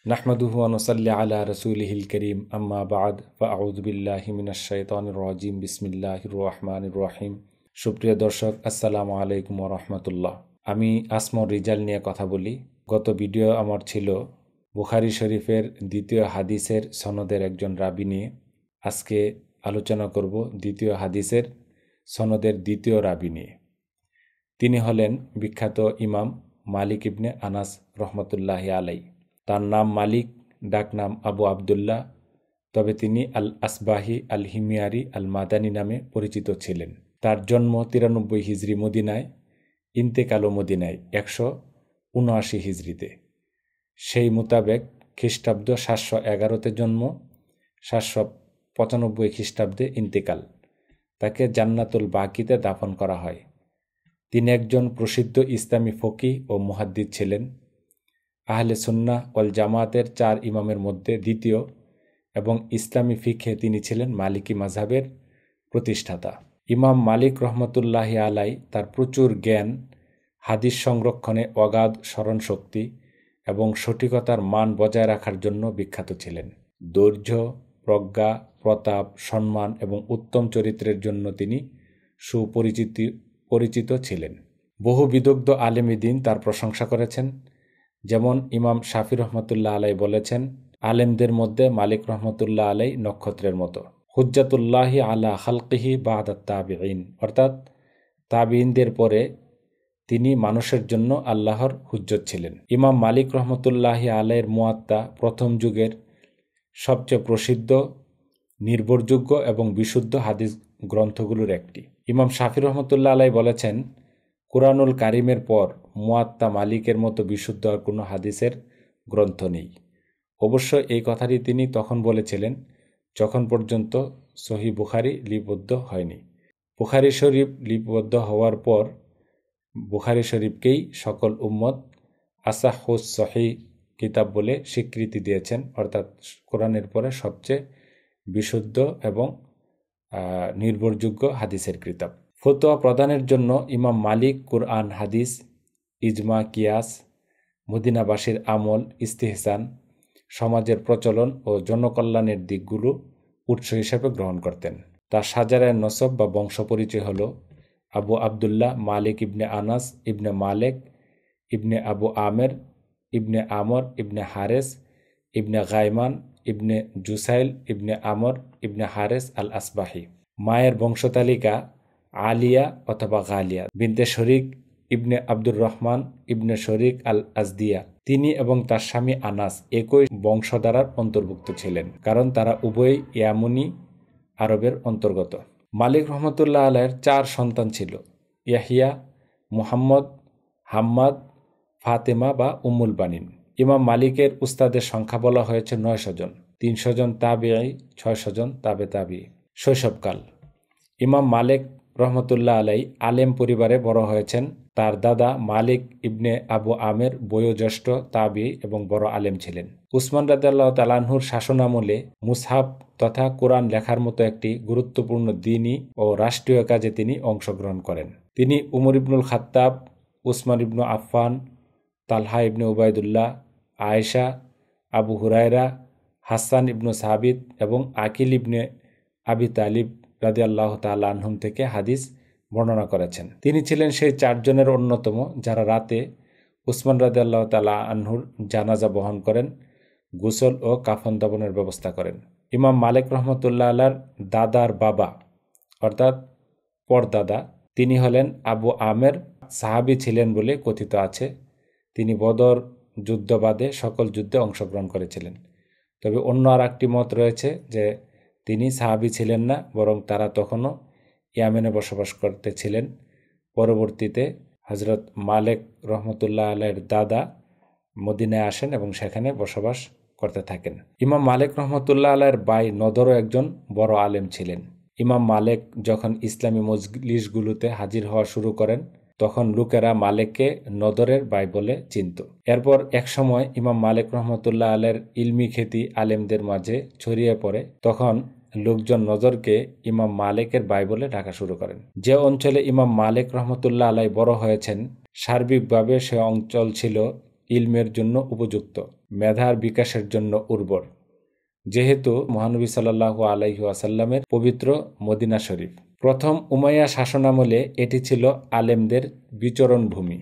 নাহমাদুহু ওয়া নুসাল্লি আলা রাসূলিহিল কারীম আম্মা বা'দ ফাআউযু বিল্লাহি মিনাশ শাইতানির রাজীম বিসমিল্লাহির রহমানির রহিম। সুপ্রিয় দর্শক, আসসালামু আলাইকুম ওয়া রাহমাতুল্লাহ। আমি আসমর রিজাল নিয়ে কথা বলি। গত ভিডিও আমার ছিল বুখারী শরীফের দ্বিতীয় হাদিসের সনদের একজন রাবী নিয়ে। আজকে আলোচনা করব দ্বিতীয় হাদিসের সনদের দ্বিতীয় রাবী নিয়ে। তিনি হলেন বিখ্যাত ইমাম মালিক ইবনে আনাস রহমতুল্লাহি আলাইহি। তার নাম মালিক, ডাক নাম আবু আবদুল্লাহ, তবে তিনি আল আসবাহি আল হিমিয়ারি আল মাদানী নামে পরিচিত ছিলেন। তার জন্ম 93 হিজরি মদিনায়, ইন্তেকালও মদিনায় 179 হিজরিতে। সেই মোতাবেক খ্রিস্টাব্দ 711-তে জন্ম, 795 খ্রিস্টাব্দে ইন্তেকাল। তাকে জান্নাতুল বাকিতে দাফন করা হয়। তিনি একজন প্রসিদ্ধ ইসলামী ফকিহ ও মুহাদ্দিস ছিলেন। আহলে সুন্নাহ ওয়াল জামাতের 4 ইমামের মধ্যে দ্বিতীয় এবং ইসলামী ফিকহে তিনি ছিলেন মালিকি মাযহাবের প্রতিষ্ঠাতা। ইমাম মালিক রহমতুল্লাহি আলাই তার প্রচুর জ্ঞান, হাদিস সংরক্ষণে অগাধ স্মরণশক্তি এবং সঠিকতার মান বজায় রাখার জন্য বিখ্যাত ছিলেন। ধৈর্য, প্রজ্ঞা, প্রতাপ, সম্মান এবং উত্তম চরিত্রের জন্য তিনি সুপরিচিত ছিলেন। বহু বিদগ্ধ আলেমী দ্বীন তার প্রশংসা করেছেন। যেমন ইমাম শাফি রহমতুল্লাহ আলাই বলেছেন, আলেমদের মধ্যে মালিক রহমতুল্লাহ আলাই নক্ষত্রের মতো। হুজ্জাতুল্লাহি আলা খালকিহি বা'দা তাবিঈন, অর্থাৎ তাবিঈনদের পরে তিনি মানুষের জন্য আল্লাহর হুজ্জত ছিলেন। ইমাম মালিক রহমতুল্লাহি আলাইয়ের মুয়াত্তা প্রথম যুগের সবচেয়ে প্রসিদ্ধ, নির্ভরযোগ্য এবং বিশুদ্ধ হাদিস গ্রন্থগুলোর একটি। ইমাম শাফি রহমতুল্লাহ আলাই বলেছেন, কুরআনুল কারিমের পর মুয়াত্তা মালিকের মতো বিশুদ্ধ আর কোনো হাদিসের গ্রন্থ নেই। অবশ্য এই কথাটি তিনি তখন বলেছিলেন যখন পর্যন্ত সহিহ বুখারী লিপিবদ্ধ হয়নি। বুখারী শরীফ লিপিবদ্ধ হওয়ার পর বুখারী শরীফকেই সকল উম্মত আসাহুস সহিহ কিতাব বলে স্বীকৃতি দিয়েছেন, অর্থাৎ কোরআনের পরে সবচেয়ে বিশুদ্ধ এবং নির্ভরযোগ্য হাদিসের কিতাব। ফতোয়া প্রদানের জন্য ইমাম মালিক কুরআন, হাদিস, ইজমা, কিয়াস, মদিনাবাসীর আমল, ইস্তিহসান, সমাজের প্রচলন ও জনকল্যাণের দিকগুলো উৎস হিসেবে গ্রহণ করতেন। তার সাজারায় নসব বা বংশ পরিচয় হল আবু আবদুল্লাহ মালিক ইবনে আনাস ইবনে মালেক ইবনে আবু আমের ইবনে আমর ইবনে হারেস ইবনে গাইমান ইবনে জুসাইল ইবনে আমর ইবনে হারেস আল আসবাহি। মায়ের বংশতালিকা আলিয়া অথবা গালিয়া বিনতে শরিক ইবনে আব্দুর রহমান ইবনে শরিক আল আজদিয়া। তিনি এবং তার স্বামী আনাস একই বংশধারার অন্তর্ভুক্ত ছিলেন, কারণ তারা উভয়ই ইয়ামনি আরবের অন্তর্গত। মালিক রহমতুল্লাহ আলাইয়ের 4 সন্তান ছিল: ইয়াহিয়া, মুহাম্মদ, হাম্মাদ, ফাতেমা বা উম্মুল বানিন। ইমাম মালিকের উস্তাদের সংখ্যা বলা হয়েছে 900 জন, 300 জন তাবিঈ, 600 জন তাবে তাবিঈ। শৈশবকাল: ইমাম মালিক রহমতুল্লাহ আলাই আলেম পরিবারে বড় হয়েছেন। তার দাদা মালিক ইবনে আবু আমের বয়োজ্যেষ্ঠ তাবিঈ এবং বড় আলেম ছিলেন। উসমান রাদিয়াল্লাহু তাআলা আনহুর শাসনামলে মুসহাফ তথা কোরআন লেখার মতো একটি গুরুত্বপূর্ণ দ্বীনি ও রাষ্ট্রীয় কাজে তিনি অংশগ্রহণ করেন। তিনি উমর ইবনুল খাত্তাব, উসমান ইবনু আফফান, তালহা ইবনে উবাইদুল্লাহ, আয়েশা, আবু হুরায়রা, হাসান ইবনু সাবিত এবং আকিল ইবনে আবি তালিব রাদিয়াল্লাহু তাআলা আনহুম থেকে হাদিস বর্ণনা করেছেন। তিনি ছিলেন সেই 4 জনের অন্যতম যারা রাতে উসমান রাদিয়াল্লাহু তাআলা আনহুর জানাজা বহন করেন, গোসল ও কাফন দাফনের ব্যবস্থা করেন। ইমাম মালিক রহমতুল্লাহ আলার দাদার বাবা অর্থাৎ পরদাদা, তিনি হলেন আবু আমের, সাহাবী ছিলেন বলে কথিত আছে। তিনি বদর যুদ্ধ বাদে সকল যুদ্ধে অংশগ্রহণ করেছিলেন। তবে অন্য আর একটি মত রয়েছে যে তিনি সাহাবী ছিলেন না, বরং তারা তখনও ইয়ামেনে বসবাস করতেছিলেন। পরবর্তীতে হযরত মালিক রহমতুল্লাহ আলাইয়ের দাদা মদিনায় আসেন এবং সেখানে বসবাস করতে থাকেন। ইমাম মালিক রহমতুল্লাহ আলাইয়ের ভাই নদরও একজন বড় আলেম ছিলেন। ইমাম মালিক যখন ইসলামী মজলিসগুলোতে হাজির হওয়া শুরু করেন, তখন লোকেরা মালিককে নদরের ভাই বলে চিনত। এরপর একসময় ইমাম মালিক রহমতুল্লাহ আলাইয়ের ইলমি খ্যাতি আলেমদের মাঝে ছড়িয়ে পড়ে। তখন লোকজন নজরকে ইমাম মালিকের ভাই বলে ডাকা শুরু করেন। যে অঞ্চলে ইমাম মালিক রহমতুল্লাহ আলাই বড় হয়েছেন, সার্বিকভাবে সে অঞ্চল ছিল ইলমের জন্য উপযুক্ত। মেধার বিকাশের জন্য উর্বর, যেহেতু মহানবী সাল্লাল্লাহু আলাইহি ওয়াসাল্লামের পবিত্র মদিনা শরীফ। প্রথম উমাইয়া শাসনামলে এটি ছিল আলেমদের বিচরণ ভূমি।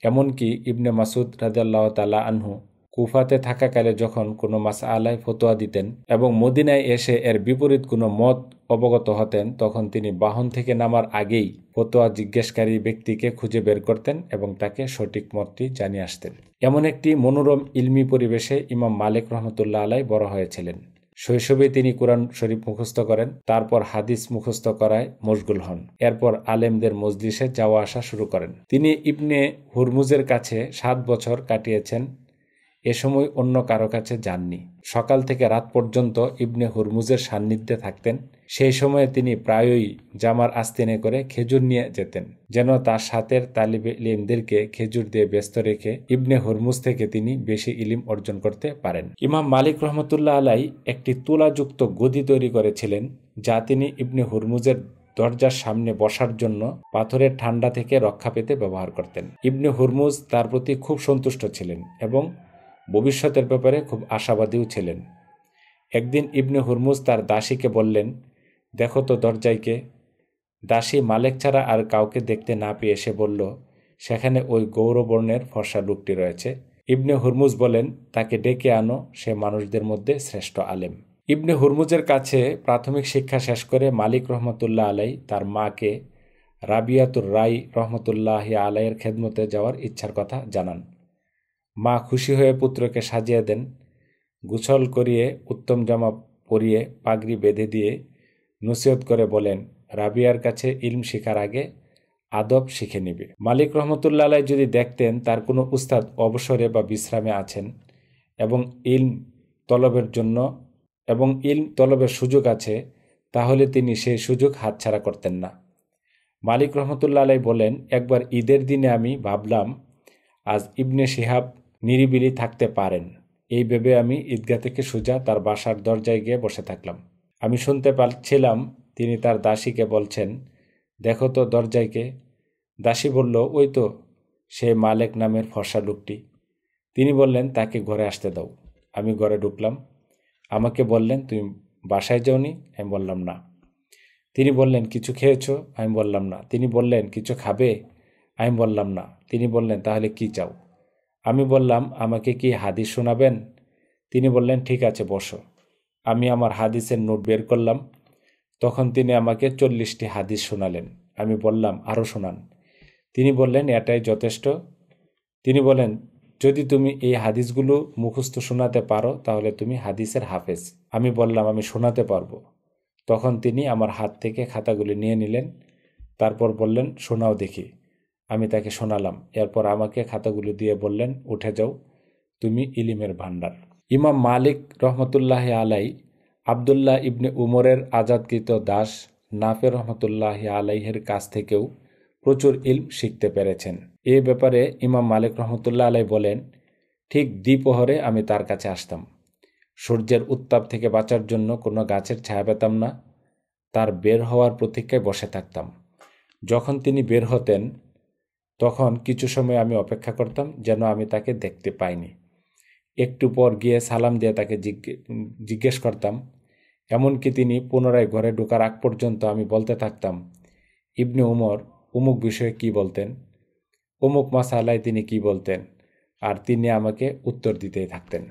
এমনকি ইবনে মাসুদ রাদিয়াল্লাহু তাআলা আনহু কুফাতে থাকাকালে যখন কোনো মাসআলায় ফতোয়া দিতেন এবং মদিনায় এসে এর বিপরীত কোনো মত অবগত হতেন, তখন তিনি বাহন থেকে নামার আগেই ফতোয়া জিজ্ঞেসকারী ব্যক্তিকে খুঁজে বের করতেন এবং তাকে সঠিক মতটি জানিয়ে আসতেন। এমন একটি মনোরম ইলমি পরিবেশে ইমাম মালিক রহমতুল্লাহ আলাই বড় হয়েছিলেন। শৈশবে তিনি কোরআন শরীফ মুখস্থ করেন, তারপর হাদিস মুখস্থ করায় মশগুল হন। এরপর আলেমদের মজলিসে যাওয়া আসা শুরু করেন। তিনি ইবনে হুরমুজের কাছে 7 বছর কাটিয়েছেন। এ সময় অন্য কারো কাছে যাননি। সকাল থেকে রাত পর্যন্ত ইবনে হুরমুজের সান্নিধ্যে থাকতেন। সেই সময়ে তিনি প্রায়ই জামার আস্তিনে করে খেজুর নিয়ে যেতেন, যেন তার সাথের তালিবে ইলমদেরকে খেজুর দিয়ে ব্যস্ত রেখে ইবনে হুরমুজ থেকে তিনি বেশি ইলিম অর্জন করতে পারেন। ইমাম মালিক রহমতুল্লাহ আলাই একটি তুলাযুক্ত গদি তৈরি করেছিলেন, যা তিনি ইবনে হুরমুজের দরজার সামনে বসার জন্য পাথরের ঠান্ডা থেকে রক্ষা পেতে ব্যবহার করতেন। ইবনে হুরমুজ তার প্রতি খুব সন্তুষ্ট ছিলেন এবং ভবিষ্যতের ব্যাপারে খুব আশাবাদীও ছিলেন। একদিন ইবনে হুরমুজ তার দাসীকে বললেন, দেখো তো দরজায় কে? দাসী মালেক ছাড়া আর কাউকে দেখতে না পেয়ে এসে বলল, সেখানে ওই গৌরবর্ণের ফর্সা লোকটি রয়েছে। ইবনে হুরমুজ বলেন, তাকে ডেকে আনো, সে মানুষদের মধ্যে শ্রেষ্ঠ আলেম। ইবনে হুরমুজের কাছে প্রাথমিক শিক্ষা শেষ করে মালিক রহমতুল্লাহ আলাই তার মাকে রাবিয়াতুর রাই রহমতুল্লাহ আলাইয়ের খেদমতে যাওয়ার ইচ্ছার কথা জানান। মা খুশি হয়ে পুত্রকে সাজিয়ে দেন, গোসল করিয়ে উত্তম জামা পরিয়ে পাগড়ি বেঁধে দিয়ে নসিহত করে বলেন, রাবিয়ার কাছে ইলম শেখার আগে আদব শিখে নিবে। মালিক রহমতুল্লাহ আলাই যদি দেখতেন তার কোনো উস্তাদ অবসরে বা বিশ্রামে আছেন এবং ইলম তলবের সুযোগ আছে, তাহলে তিনি সেই সুযোগ হাতছাড়া করতেন না। মালিক রহমতুল্লাহ আলাই বলেন, একবার ঈদের দিনে আমি ভাবলাম আজ ইবনে শিহাব নিরিবিলি থাকতে পারেন। এই ভেবে আমি ঈদগাহ থেকে সোজা তার বাসার দরজায় গিয়ে বসে থাকলাম। আমি শুনতে পাচ্ছিলাম তিনি তার দাসীকে বলছেন, দেখো তো দরজায় কে? দাসী বলল, ওই তো সে মালেক নামের ফর্সা লোকটি। তিনি বললেন, তাকে ঘরে আসতে দাও। আমি ঘরে ঢুকলাম। আমাকে বললেন, তুমি বাসায় যাওনি? আমি বললাম না। তিনি বললেন, কিছু খেয়েছো? আমি বললাম না। তিনি বললেন, কিছু খাবে? আমি বললাম না। তিনি বললেন, তাহলে কি চাও? আমি বললাম, আমাকে কি হাদিস শোনাবেন? তিনি বললেন, ঠিক আছে, বসো। আমি আমার হাদিসের নোট বের করলাম। তখন তিনি আমাকে 40টি হাদিস শোনালেন। আমি বললাম, আরও শোনান। তিনি বললেন, এটাই যথেষ্ট। তিনি বলেন, যদি তুমি এই হাদিসগুলো মুখস্থ শোনাতে পারো তাহলে তুমি হাদিসের হাফেজ। আমি বললাম, আমি শোনাতে পারবো। তখন তিনি আমার হাত থেকে খাতাগুলি নিয়ে নিলেন, তারপর বললেন, শোনাও দেখি। আমি তাকে শোনালাম। এরপর আমাকে খাতাগুলো দিয়ে বললেন, উঠে যাও, তুমি ইলিমের ভান্ডার। ইমাম মালিক রহমতুল্লাহ আলাই আবদুল্লাহ ইবনে উমরের আজাদকৃত দাস নাফে রহমতুল্লাহ আলাইহের কাছ থেকেও প্রচুর ইলম শিখতে পেরেছেন। এ ব্যাপারে ইমাম মালিক রহমতুল্লাহ আলাই বলেন, ঠিক দ্বিপ্রহরে আমি তার কাছে আসতাম। সূর্যের উত্তাপ থেকে বাঁচার জন্য কোনো গাছের ছায়া পেতাম না। তার বের হওয়ার প্রতীক্ষায় বসে থাকতাম। যখন তিনি বের হতেন তখন কিছু সময় আমি অপেক্ষা করতাম, যেন আমি তাকে দেখতে পাইনি। একটু পর গিয়ে সালাম দিয়ে তাকে জিজ্ঞেস করতাম। এমনকি তিনি পুনরায় ঘরে ঢোকার আগ পর্যন্ত আমি বলতে থাকতাম, ইবনে উমর অমুক বিষয়ে কি বলতেন, অমুক মাসালায় তিনি কি বলতেন, আর তিনি আমাকে উত্তর দিতেই থাকতেন।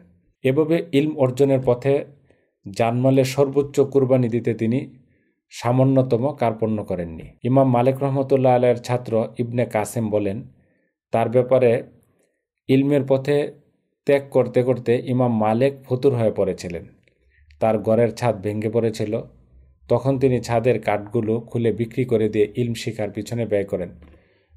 এভাবে ইলম অর্জনের পথে জানমালের সর্বোচ্চ কুরবানি দিতে তিনি সামান্যতম কার্পণ্য করেননি। ইমাম মালিক রহমতুল্লাহ আলাইয়ের ছাত্র ইবনে কাসেম বলেন, তার ব্যাপারে ইলমের পথে ত্যাগ করতে করতে ইমাম মালিক ফতুর হয়ে পড়েছিলেন। তার ঘরের ছাদ ভেঙে পড়েছিল। তখন তিনি ছাদের কাঠগুলো খুলে বিক্রি করে দিয়ে ইলম শিখার পিছনে ব্যয় করেন,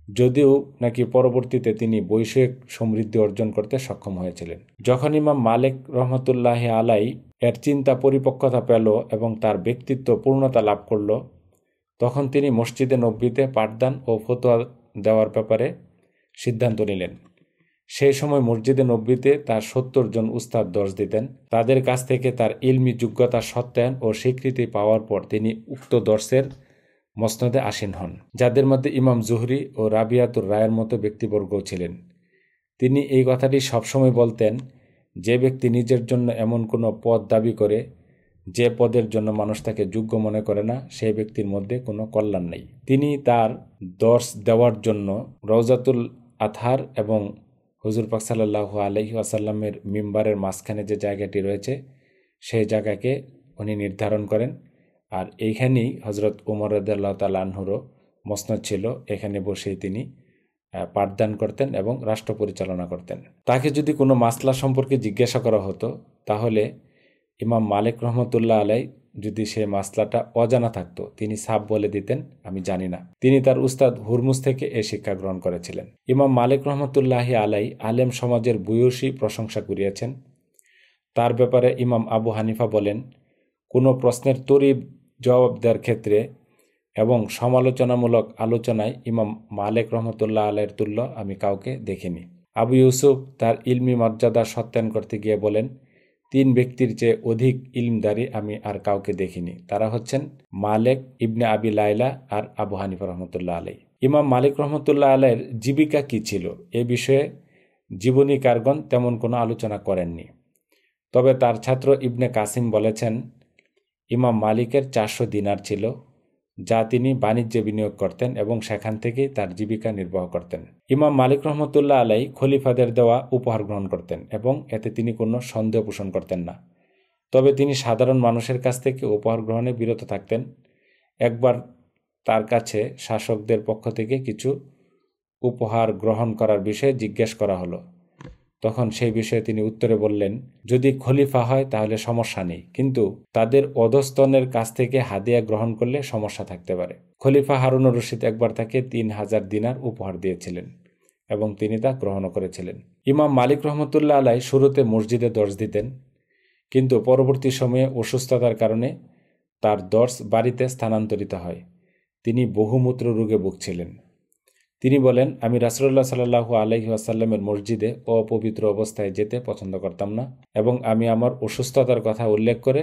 যদিও নাকি পরবর্তীতে তিনি বৈষয়িক সমৃদ্ধি অর্জন করতে সক্ষম হয়েছিলেন। যখন ইমাম মালিক রহমতুল্লাহ আলাই এর চিন্তা পরিপক্কতা পেল এবং তার ব্যক্তিত্ব পূর্ণতা লাভ করল, তখন তিনি মসজিদে নববীতে পাঠদান ও ফতোয়া দেওয়ার ব্যাপারে সিদ্ধান্ত নিলেন। সেই সময় মসজিদে নববীতে তার 70 জন উস্তাদ দর্শ দিতেন। তাদের কাছ থেকে তার ইলমি যোগ্যতা সত্যায়ন ও স্বীকৃতি পাওয়ার পর তিনি উক্ত দর্শের মসনদে আসীন হন, যাদের মধ্যে ইমাম জুহরি ও রাবিয়াতুর রায়ের মতো ব্যক্তিবর্গও ছিলেন। তিনি এই কথাটি সবসময় বলতেন, যে ব্যক্তি নিজের জন্য এমন কোনো পদ দাবি করে যে পদের জন্য মানুষ তাকে যোগ্য মনে করে না, সেই ব্যক্তির মধ্যে কোনো কল্যাণ নেই। তিনি তার দর্শ দেওয়ার জন্য রওজাতুল আতহার এবং হুজুর পাক সাল্লাল্লাহু আলাইহি ওয়াসাল্লামের মিম্বারের মাঝখানে যে জায়গাটি রয়েছে সেই জায়গাকে উনি নির্ধারণ করেন। আর এইখানেই হজরত উমর রাদিয়াল্লাহু তাআলা আনহুরও মসনদ ছিল, এখানে বসেই তিনি পাঠদান করতেন এবং রাষ্ট্র পরিচালনা করতেন। তাকে যদি কোনো মাসলা সম্পর্কে জিজ্ঞাসা করা হতো তাহলে ইমাম মালিক রহমতুল্লাহ আলাই যদি সেই মাসলাটা অজানা থাকতো তিনি সাফ বলে দিতেন, আমি জানি না। তিনি তার উস্তাদ হুরমুজ থেকে এই শিক্ষা গ্রহণ করেছিলেন। ইমাম মালিক রহমতুল্লাহি আলাই আলেম সমাজের ভূয়সী প্রশংসা করিয়াছেন। তার ব্যাপারে ইমাম আবু হানিফা বলেন, কোনো প্রশ্নের তরিব জবাব দেওয়ার ক্ষেত্রে এবং সমালোচনামূলক আলোচনায় ইমাম মালিক রহমতুল্লাহ আলাইয়ের তুল্য আমি কাউকে দেখিনি। আবু ইউসুফ তার ইলমি মর্যাদা সত্যায়ন করতে গিয়ে বলেন, 3 ব্যক্তির চেয়ে অধিক ইলমদারি আমি আর কাউকে দেখিনি। তারা হচ্ছেন মালিক, ইবনে আবি লাইলা আর আবু হানিফা রহমতুল্লাহ আলাই। ইমাম মালিক রহমতুল্লাহ আলাইয়ের জীবিকা কি ছিল এ বিষয়ে জীবনীকারগণ তেমন কোনো আলোচনা করেননি। তবে তার ছাত্র ইবনে কাসিম বলেছেন, ইমাম মালিকের 400 দিনার ছিল, যা তিনি বাণিজ্যে বিনিয়োগ করতেন এবং সেখান থেকেই তার জীবিকা নির্বাহ করতেন। ইমাম মালিক রহমতুল্লাহ আলাই খলিফাদের দেওয়া উপহার গ্রহণ করতেন এবং এতে তিনি কোনো সন্দেহ পোষণ করতেন না। তবে তিনি সাধারণ মানুষের কাছ থেকে উপহার গ্রহণে বিরত থাকতেন। একবার তার কাছে শাসকদের পক্ষ থেকে কিছু উপহার গ্রহণ করার বিষয়ে জিজ্ঞেস করা হলো। তখন সেই বিষয়ে তিনি উত্তরে বললেন, যদি খলিফা হয় তাহলে সমস্যা নেই, কিন্তু তাদের অধস্তনের কাছ থেকে হাদিয়া গ্রহণ করলে সমস্যা থাকতে পারে। খলিফা হারুনুর রশিদ একবার তাকে 3000 দিনার উপহার দিয়েছিলেন এবং তিনি তা গ্রহণও করেছিলেন। ইমাম মালিক রহমতুল্লাহ আলাই শুরুতে মসজিদে দর্শ দিতেন, কিন্তু পরবর্তী সময়ে অসুস্থতার কারণে তার দর্শ বাড়িতে স্থানান্তরিত হয়। তিনি বহুমূত্র রোগে ভুগছিলেন। তিনি বলেন, আমি রাসূলুল্লাহ সাল্লাল্লাহু আলাইহি ওয়াসাল্লামের মসজিদে অপবিত্র অবস্থায় যেতে পছন্দ করতাম না এবং আমি আমার অসুস্থতার কথা উল্লেখ করে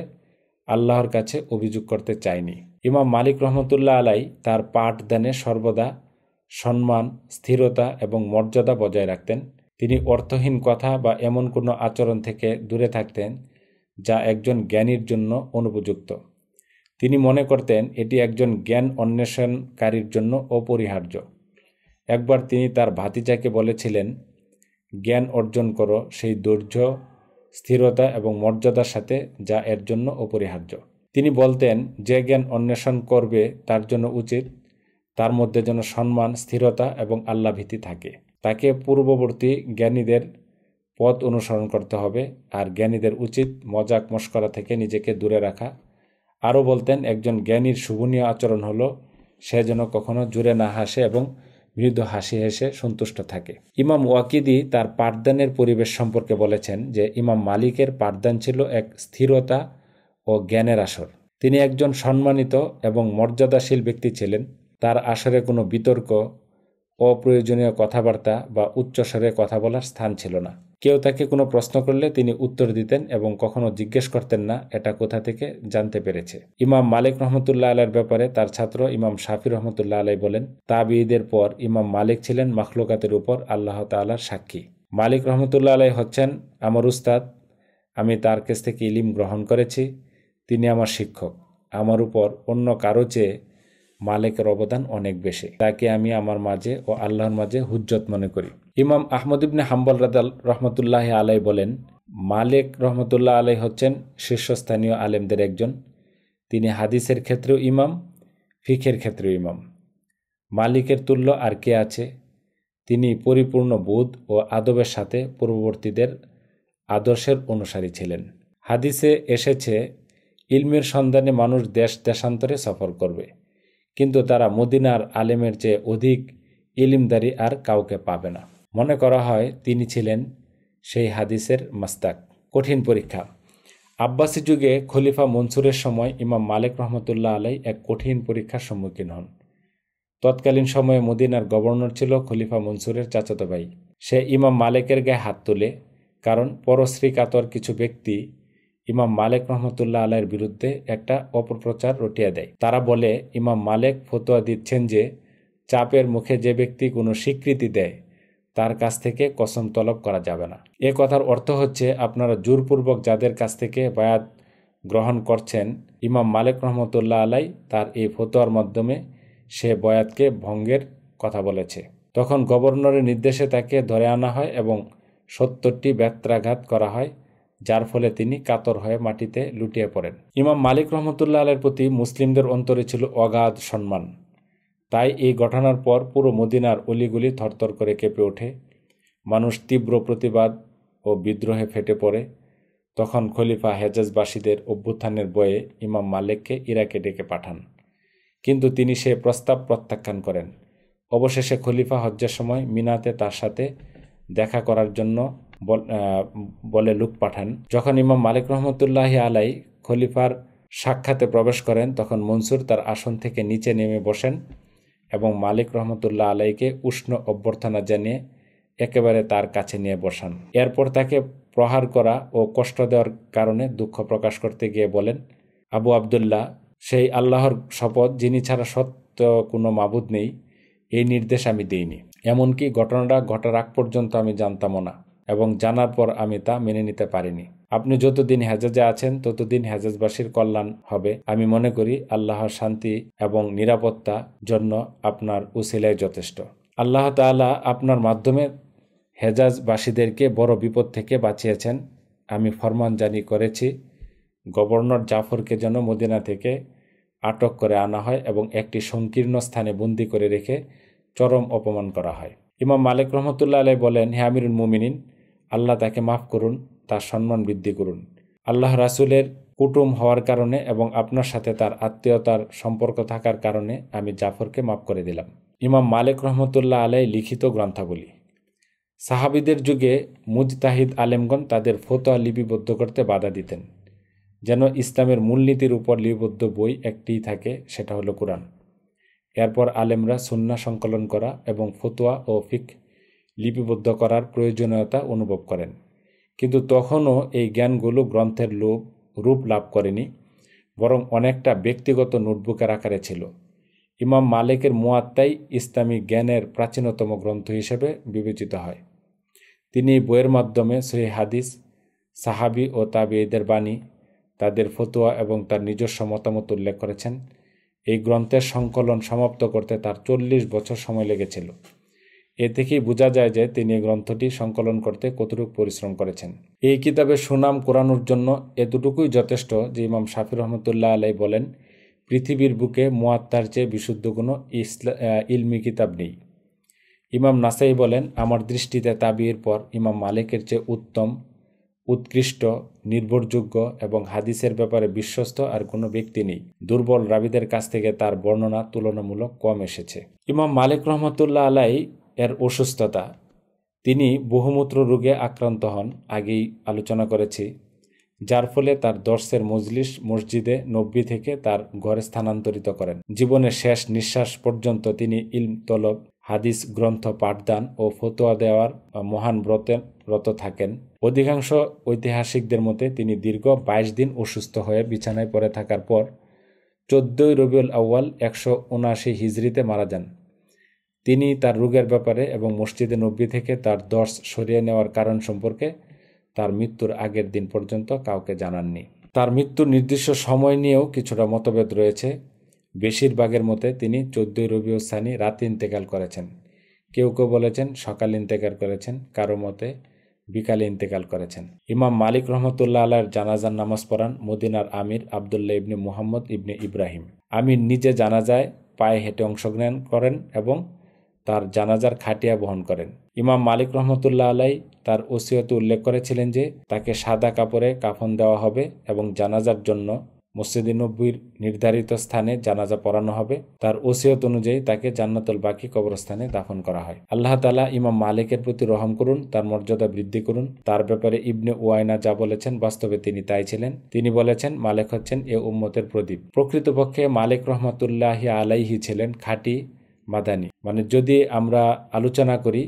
আল্লাহর কাছে অভিযোগ করতে চাইনি। ইমাম মালিক রহমতুল্লাহ আলাই তার পাঠদানে সর্বদা সম্মান, স্থিরতা এবং মর্যাদা বজায় রাখতেন। তিনি অর্থহীন কথা বা এমন কোনো আচরণ থেকে দূরে থাকতেন যা একজন জ্ঞানীর জন্য অনুপযুক্ত। তিনি মনে করতেন এটি একজন জ্ঞান অন্বেষণকারীর জন্য অপরিহার্য। একবার তিনি তার ভাতিজাকে বলেছিলেন, জ্ঞান অর্জন করো সেই ধৈর্য, স্থিরতা এবং মর্যাদার সাথে যা এর জন্য অপরিহার্য। তিনি বলতেন, যে জ্ঞান অন্বেষণ করবে তার জন্য উচিত তার মধ্যে যেন সম্মান, স্থিরতা এবং আল্লাহভীতি থাকে। তাকে পূর্ববর্তী জ্ঞানীদের পথ অনুসরণ করতে হবে, আর জ্ঞানীদের উচিত মজাক মশকরা থেকে নিজেকে দূরে রাখা। আরও বলতেন, একজন জ্ঞানীর শুভনীয় আচরণ হলো সে যেন কখনো জুড়ে না হাসে এবং মৃদু হাসি হেসে সন্তুষ্ট থাকে। ইমাম ওয়াকিদি তার পাঠদানের পরিবেশ সম্পর্কে বলেছেন যে ইমাম মালিকের পাঠদান ছিল এক স্থিরতা ও জ্ঞানের আসর। তিনি একজন সম্মানিত এবং মর্যাদাশীল ব্যক্তি ছিলেন। তার আসরে কোনো বিতর্ক, অপ্রয়োজনীয় কথাবার্তা বা উচ্চস্বরে কথা বলার স্থান ছিল না। কেউ তাকে কোনো প্রশ্ন করলে তিনি উত্তর দিতেন এবং কখনো জিজ্ঞেস করতেন না এটা কোথা থেকে জানতে পেরেছে। ইমাম মালিক রহমতুল্লাহ আলাইয়ের ব্যাপারে তার ছাত্র ইমাম শাফি রহমতুল্লাহ আলাই বলেন, তাবিঈদের পর ইমাম মালিক ছিলেন মাখলুকাতের উপর আল্লাহ তাআলার সাক্ষী। মালিক রহমতুল্লাহ আলাই হচ্ছেন আমার উস্তাদ, আমি তার কাছ থেকে ইলম গ্রহণ করেছি, তিনি আমার শিক্ষক। আমার উপর অন্য কারো চেয়ে মালিকের অবদান অনেক বেশি, তাকে আমি আমার মাঝে ও আল্লাহর মাঝে হুজ্জত মনে করি। ইমাম আহমদ ইবনে হাম্বল রহমতুল্লাহ আলাই বলেন, মালিক রহমতুল্লাহ আলাই হচ্ছেন শীর্ষস্থানীয় আলেমদের একজন। তিনি হাদিসের ক্ষেত্রেও ইমাম, ফিকের ক্ষেত্রেও ইমাম। মালিকের তুল্য আর কে আছে? তিনি পরিপূর্ণ বোধ ও আদবের সাথে পূর্ববর্তীদের আদর্শের অনুসারী ছিলেন। হাদিসে এসেছে, ইলমের সন্ধানে মানুষ দেশ দেশান্তরে সফর করবে, কিন্তু তারা মদিনার আলেমের চেয়ে অধিক ইলমদারি আর কাউকে পাবে না। মনে করা হয় তিনি ছিলেন সেই হাদিসের মাস্তাক। কঠিন পরীক্ষা। আব্বাসী যুগে খলিফা মনসুরের সময় ইমাম মালিক রহমতুল্লাহ আলাই এক কঠিন পরীক্ষার সম্মুখীন হন। তৎকালীন সময়ে মদিনার গভর্নর ছিল খলিফা মনসুরের চাচাতো ভাই। সে ইমাম মালিকের গায়ে হাত তোলে, কারণ পরশ্রী কাতর কিছু ব্যক্তি ইমাম মালিক রহমতুল্লাহ আলাইয়ের বিরুদ্ধে একটা অপপ্রচার রটিয়ে দেয়। তারা বলে, ইমাম মালিক ফতোয়া দিচ্ছেন যে চাপের মুখে যে ব্যক্তি কোনো স্বীকৃতি দেয় তার কাছ থেকে কসম তলব করা যাবে না। এ কথার অর্থ হচ্ছে আপনারা জোরপূর্বক যাদের কাছ থেকে বায়াত গ্রহণ করছেন, ইমাম মালিক রহমতুল্লাহ আলাই তার এই ফতোয়ার মাধ্যমে সে বয়াতকে ভঙ্গের কথা বলেছে। তখন গভর্নরের নির্দেশে তাকে ধরে আনা হয় এবং 70টি বেত্রাঘাত করা হয়, যার ফলে তিনি কাতর হয়ে মাটিতে লুটিয়ে পড়েন। ইমাম মালিক রহমতুল্লাহ আলাইয়ের প্রতি মুসলিমদের অন্তরে ছিল অগাধ সম্মান। তাই এই ঘটনার পর পুরো মদিনার অলিগুলি থরথর করে কেঁপে ওঠে। মানুষ তীব্র প্রতিবাদ ও বিদ্রোহে ফেটে পড়ে। তখন খলিফা হেজাজবাসীদের অভ্যুত্থানের বয়ে ইমাম মালিককে ইরাকে ডেকে পাঠান, কিন্তু তিনি সে প্রস্তাব প্রত্যাখ্যান করেন। অবশেষে খলিফা হজ্জের সময় মিনাতে তার সাথে দেখা করার জন্য বলে লোক পাঠান। যখন ইমাম মালিক রহমতুল্লাহ আলাই খলিফার সাক্ষাতে প্রবেশ করেন, তখন মনসুর তার আসন থেকে নিচে নেমে বসেন এবং মালিক রহমতুল্লাহ আলাইকে উষ্ণ অভ্যর্থনা জানিয়ে একেবারে তার কাছে নিয়ে বসান। এরপর তাকে প্রহার করা ও কষ্ট দেওয়ার কারণে দুঃখ প্রকাশ করতে গিয়ে বলেন, আবু আবদুল্লাহ, সেই আল্লাহর শপথ যিনি ছাড়া সত্য কোনো মাবুদ নেই, এই নির্দেশ আমি দিইনি। এমনকি ঘটনাটা ঘটার আগ পর্যন্ত আমি জানতামও না এবং জানার পর আমি তা মেনে নিতে পারিনি। আপনি যতদিন হেজাজে আছেন ততদিন হেজাজবাসীর কল্যাণ হবে। আমি মনে করি আল্লাহর শান্তি এবং নিরাপত্তা জন্য আপনার উসিলায় যথেষ্ট। আল্লাহ তাআলা আপনার মাধ্যমে হেজাজবাসীদেরকে বড় বিপদ থেকে বাঁচিয়েছেন। আমি ফরমান জারি করেছি গভর্নর জাফরকে যেন মদিনা থেকে আটক করে আনা হয় এবং একটি সংকীর্ণ স্থানে বন্দি করে রেখে চরম অপমান করা হয়। ইমাম মালিক রহমতুল্লাহ আলাই বলেন, হে আমিরুল মুমিনিন, আল্লাহ তাকে মাফ করুন, তার সম্মান বৃদ্ধি করুন। আল্লাহ রাসূলের কুটুম হওয়ার কারণে এবং আপনার সাথে তার আত্মীয়তার সম্পর্ক থাকার কারণে আমি জাফরকে মাফ করে দিলাম। ইমাম মালিক রহমতুল্লাহ আলাই লিখিত গ্রন্থাবলী। সাহাবিদের যুগে মুজতাহিদ আলেমগণ তাদের ফতোয়া লিপিবদ্ধ করতে বাধা দিতেন, যেন ইসলামের মূলনীতির উপর লিপিবদ্ধ বই একটিই থাকে, সেটা হলো কোরআন। এরপর আলেমরা সুন্নাহ সংকলন করা এবং ফতোয়া ও ফিকহ লিপিবদ্ধ করার প্রয়োজনীয়তা অনুভব করেন, কিন্তু তখনও এই জ্ঞানগুলো গ্রন্থের রূপ লাভ করেনি, বরং অনেকটা ব্যক্তিগত নোটবুকের আকারে ছিল। ইমাম মালিকের মুয়াত্তাই ইসলামী জ্ঞানের প্রাচীনতম গ্রন্থ হিসেবে বিবেচিত হয়। তিনি বইয়ের মাধ্যমে সহিহ হাদিস, সাহাবি ও তাবিঈদের বাণী, তাদের ফতোয়া এবং তার নিজস্ব মতামত উল্লেখ করেছেন। এই গ্রন্থের সংকলন সমাপ্ত করতে তার 40 বছর সময় লেগেছিল। এ থেকেই বোঝা যায় যে তিনি এই গ্রন্থটি সংকলন করতে কতটুকু পরিশ্রম করেছেন। এই কিতাবের সুনাম কোরআনের জন্য এতটুকুই যথেষ্ট যে ইমাম শাফি রহমতুল্লাহ আলাই বলেন, পৃথিবীর বুকে মুয়াত্তার চেয়ে বিশুদ্ধ কোনো ইলমি কিতাব নেই। ইমাম নাসাই বলেন, আমার দৃষ্টিতে তাবিঈর পর ইমাম মালিকের চেয়ে উত্তম, উৎকৃষ্ট, নির্ভরযোগ্য এবং হাদিসের ব্যাপারে বিশ্বস্ত আর কোনো ব্যক্তি নেই। দুর্বল রাবীদের কাছ থেকে তার বর্ণনা তুলনামূলক কম এসেছে। ইমাম মালিক রহমতুল্লাহ আলাই এর অসুস্থতা, তিনি বহুমূত্র রোগে আক্রান্ত হন, আগেই আলোচনা করেছি, যার ফলে তার দর্সের মজলিস মসজিদে নববী থেকে তার ঘরে স্থানান্তরিত করেন। জীবনের শেষ নিঃশ্বাস পর্যন্ত তিনি ইলম তলব, হাদিস গ্রন্থ পাঠদান ও ফতোয়া দেওয়ার মহান ব্রত থাকেন। অধিকাংশ ঐতিহাসিকদের মতে তিনি দীর্ঘ 22 দিন অসুস্থ হয়ে বিছানায় পড়ে থাকার পর 14 রবিউল আউয়াল 179 হিজরিতে মারা যান। তিনি তার রোগের ব্যাপারে এবং মসজিদে নববী থেকে তার দর্স সরিয়ে নেওয়ার কারণ সম্পর্কে তার মৃত্যুর আগের দিন পর্যন্ত কাউকে জানাননি। তার মৃত্যুর নির্দিষ্ট সময় নিয়েও কিছুটা মতভেদ রয়েছে। বেশিরভাগের মতে তিনি 14 রবিউল সানি রাতে ইন্তেকাল করেছেন। কেউ কেউ বলেছেন সকালে ইন্তেকাল করেছেন, কারো মতে বিকালে ইন্তেকাল করেছেন। ইমাম মালিক রহমতুল্লাহ আলাইহির জানাজার নামাজ পড়ান মদিনার আমির আবদুল্লাহ ইবনে মুহাম্মদ ইবনে ইব্রাহিম। আমির নিজে জানাজায় পায়ে হেঁটে অংশগ্রহণ করেন এবং তার জানাজার খাটিয়া বহন করেন। ইমাম মালিক রহমতুল্লাহ আলাই তার ওসিয়তে উল্লেখ করেছিলেন যে তাকে সাদা কাপড়ে কাফন দেওয়া হবে এবং জানাজার জন্য মসজিদে নববীর নির্ধারিত স্থানে জানাজা পড়ানো হবে। তার ওসিয়ত অনুযায়ী তাকে জান্নাতুল বাকি কবরস্থানে দাফন করা হয়। আল্লাহ তাআলা ইমাম মালিকের প্রতি রহম করুন, তার মর্যাদা বৃদ্ধি করুন। তার ব্যাপারে ইবনে উয়াইনা যা বলেছেন বাস্তবে তিনি তাই ছিলেন। তিনি বলেছেন, মালিক হচ্ছেন এ উম্মতের প্রদীপ। প্রকৃতপক্ষে মালিক রহমতুল্লাহ আলাইহি ছিলেন খাঁটি মাদানী। মানে যদি আমরা আলোচনা করি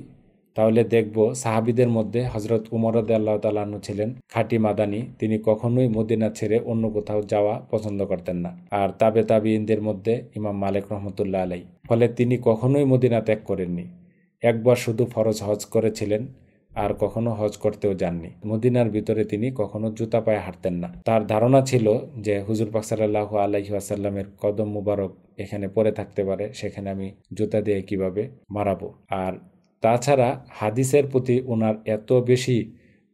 তাহলে দেখব সাহাবীদের মধ্যে হযরত উমর রাদিয়াল্লাহু তাআলা আনহু ছিলেন খাঁটি মাদানী। তিনি কখনোই মদিনা ছেড়ে অন্য কোথাও যাওয়া পছন্দ করতেন না। আর তাবিঈনদের মধ্যে ইমাম মালিক রহমতুল্লাহ আলাই, ফলে তিনি কখনোই মদিনা ত্যাগ করেননি। একবার শুধু ফরজ হজ করেছিলেন, আর কখনো হজ করতেও যাননি। মদিনার ভিতরে তিনি কখনো জুতা পায়ে হাঁটতেন না। তার ধারণা ছিল যে হুজুর পাক সাল্লাল্লাহু আলাইহি ওয়াসাল্লামের কদম মুবারক এখানে পড়ে থাকতে পারে, সেখানে আমি জুতা দিয়ে কিভাবে মারাবো। আর তাছাড়া হাদিসের প্রতি ওনার এত বেশি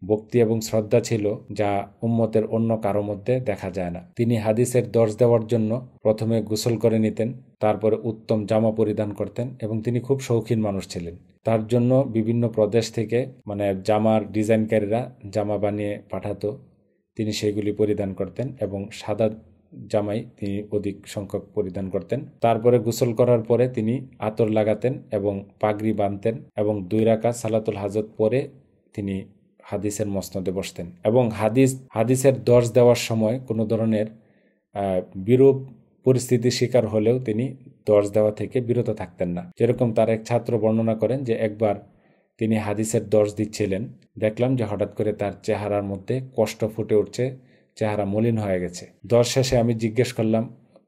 ভক্তি এবং শ্রদ্ধা ছিল যা উম্মতের অন্য কারো মধ্যে দেখা যায় না। তিনি হাদিসের দর্শ দেওয়ার জন্য প্রথমে গোসল করে নিতেন, তারপরে উত্তম জামা পরিধান করতেন এবং তিনি খুব শৌখিন মানুষ ছিলেন। তার জন্য বিভিন্ন প্রদেশ থেকে জামার ডিজাইনকারীরা জামা বানিয়ে পাঠাতো, তিনি সেগুলি পরিধান করতেন এবং সাদা জামাই তিনি অধিক সংখ্যক পরিধান করতেন। তারপরে গোসল করার পরে তিনি আতর লাগাতেন এবং পাগড়ি বাঁধতেন এবং 2 রাকাত সালাতুল হাজত পরে তিনি হাদিসের মসনদে বসতেন এবং হাদিসের দর্শ দেওয়ার সময় কোনো ধরনের বিরূপ পরিস্থিতির শিকার হলেও তিনি দর্শ দেওয়া থেকে বিরত থাকতেন না। যেরকম তার এক ছাত্র বর্ণনা করেন যে একবার তিনি হাদিসের দর্শ দিচ্ছিলেন, দেখলাম যে হঠাৎ করে তার চেহারার মধ্যে কষ্ট ফুটে উঠছে, চেহারা মলিন হয়ে গেছে। দর্শ শেষে আমি জিজ্ঞেস করলাম,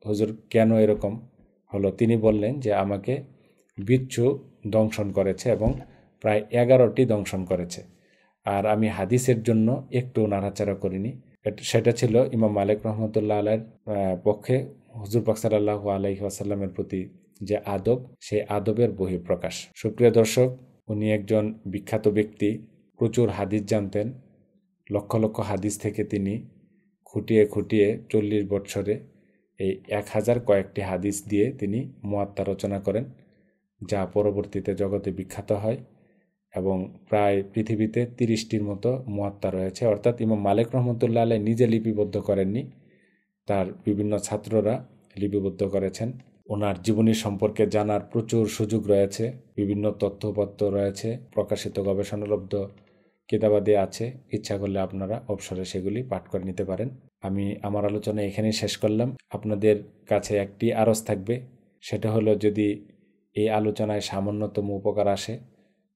হুজুর কেন এরকম হলো? তিনি বললেন যে আমাকে বিচ্ছু দংশন করেছে এবং প্রায় 11টি দংশন করেছে, আর আমি হাদিসের জন্য একটু নাড়াচাড়া করিনি। সেটা ছিল ইমাম মালিক রহমতুল্লাহ আলাইয়ের পক্ষে হুজুর পাক সাল্লাল্লাহু আলাইহি ওয়াসাল্লামের প্রতি যে আদব, সেই আদবের বহিঃপ্রকাশ। সুপ্রিয় দর্শক, উনি একজন বিখ্যাত ব্যক্তি, প্রচুর হাদিস জানতেন। লক্ষ লক্ষ হাদিস থেকে তিনি খুঁটিয়ে খুঁটিয়ে 40 বছরে এই 1000 কয়েকটি হাদিস দিয়ে তিনি মুয়াত্তা রচনা করেন, যা পরবর্তীতে জগতে বিখ্যাত হয় এবং প্রায় পৃথিবীতে 30টির মতো মুয়াত্তা রয়েছে। অর্থাৎ ইমাম মালিক রহমতুল্লাহ আলাইহি নিজে লিপিবদ্ধ করেননি, তার বিভিন্ন ছাত্ররা লিপিবদ্ধ করেছেন। ওনার জীবনী সম্পর্কে জানার প্রচুর সুযোগ রয়েছে, বিভিন্ন তথ্যপত্র রয়েছে, প্রকাশিত গবেষণালব্ধ কিতাবাদি আছে। ইচ্ছা করলে আপনারা অবসরে সেগুলি পাঠ করে নিতে পারেন। আমি আমার আলোচনা এখানেই শেষ করলাম। আপনাদের কাছে একটি আরজ থাকবে, সেটা হলো যদি এই আলোচনায় সামান্যতম উপকার আসে,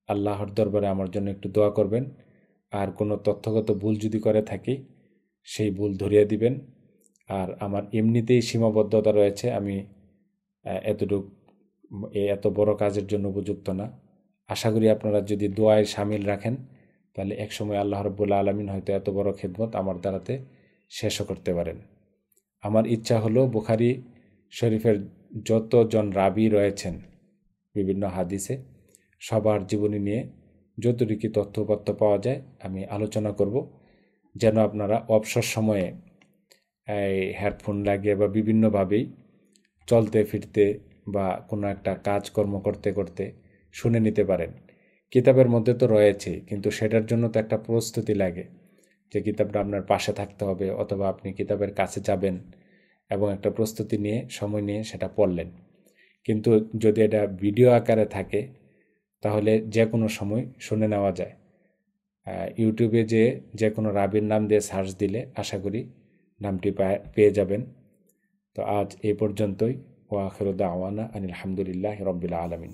আল্লাহর দরবারে আমার জন্য একটু দোয়া করবেন। আর কোনো তথ্যগত ভুল যদি করে থাকি, সেই ভুল ধরিয়ে দিবেন। আর আমার এমনিতেই সীমাবদ্ধতা রয়েছে, আমি এত বড় কাজের জন্য উপযুক্ত না। আশা করি আপনারা যদি দোয়ায় শামিল রাখেন, তাহলে একসময় আল্লাহ রাব্বুল আলামিন হয়তো এত বড় খেদমত আমার দ্বারাতে শেষও করতে পারেন। আমার ইচ্ছা হলো বুখারী শরীফের যতজন রাবি রয়েছেন বিভিন্ন হাদিসে, সবার জীবনী নিয়ে যতটুকু তথ্যপত্র পাওয়া যায় আমি আলোচনা করব, যেন আপনারা অবসর সময়ে এই হেডফোন লাগিয়ে বা বিভিন্নভাবেই চলতে ফিরতে বা কোনো একটা কাজকর্ম করতে করতে শুনে নিতে পারেন। কিতাবের মধ্যে তো রয়েছে, কিন্তু সেটার জন্য তো একটা প্রস্তুতি লাগে, যে কিতাবটা আপনার পাশে থাকতে হবে, অথবা আপনি কিতাবের কাছে যাবেন এবং একটা প্রস্তুতি নিয়ে সময় নিয়ে সেটা পড়লেন। কিন্তু যদি এটা ভিডিও আকারে থাকে তাহলে যে কোনো সময় শুনে নেওয়া যায়। ইউটিউবে যে কোনো রাবির নাম দিয়ে সার্চ দিলে আশা করি নামটি পেয়ে যাবেন। তো আজ এই পর্যন্তই। ওয়া আখিরু দাওয়ানা আনিল হামদুলিল্লাহি রাব্বিল আলামিন।